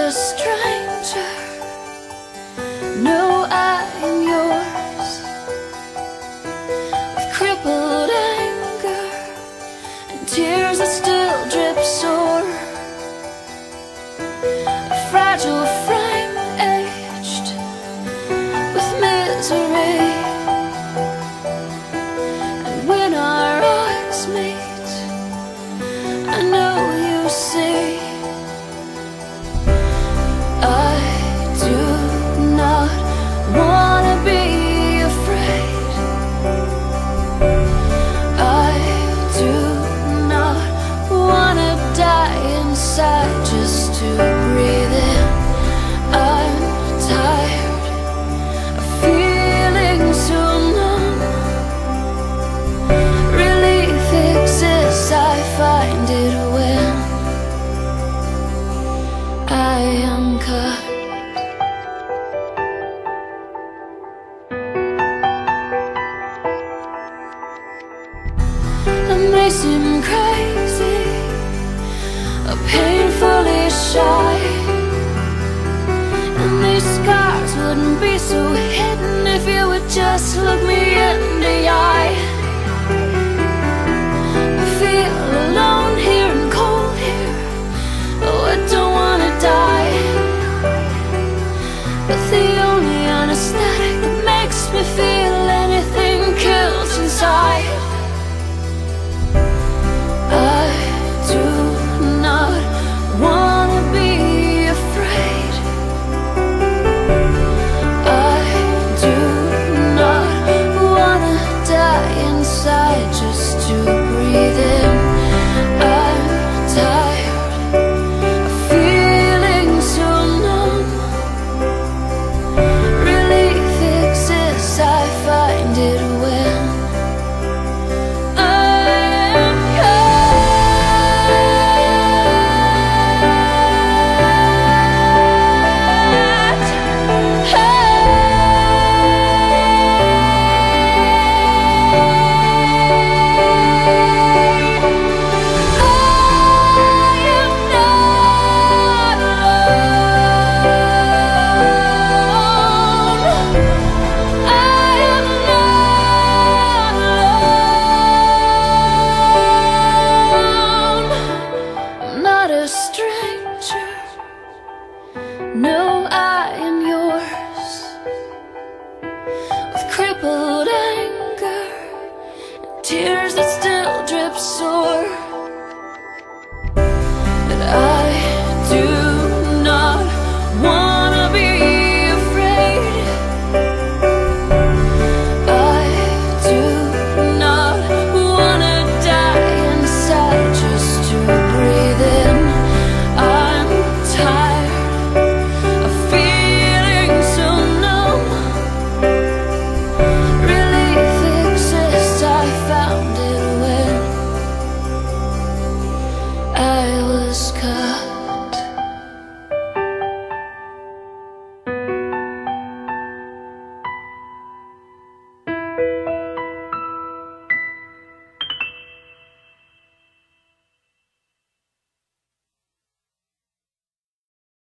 a stranger. No, I am yours. With crippled anger and tears that still drip sore, a fragile frame aged with misery. And when our eyes meet, I know you see. I do not wanna be afraid. I do not wanna die inside just to breathe in. I'm tired of feeling so numb. Relief exists, I find it when I am cut. I may seem crazy, or painfully shy, and these scars wouldn't be so hidden if you would just look me in the eye. I feel alone here and cold here. Oh, I don't wanna die, but the only anesthetic that makes me feel anything kills inside. I do not wanna be afraid. I do not wanna die inside just to breathe in. I'm tired of feeling so numb. Relief exists, I find it when no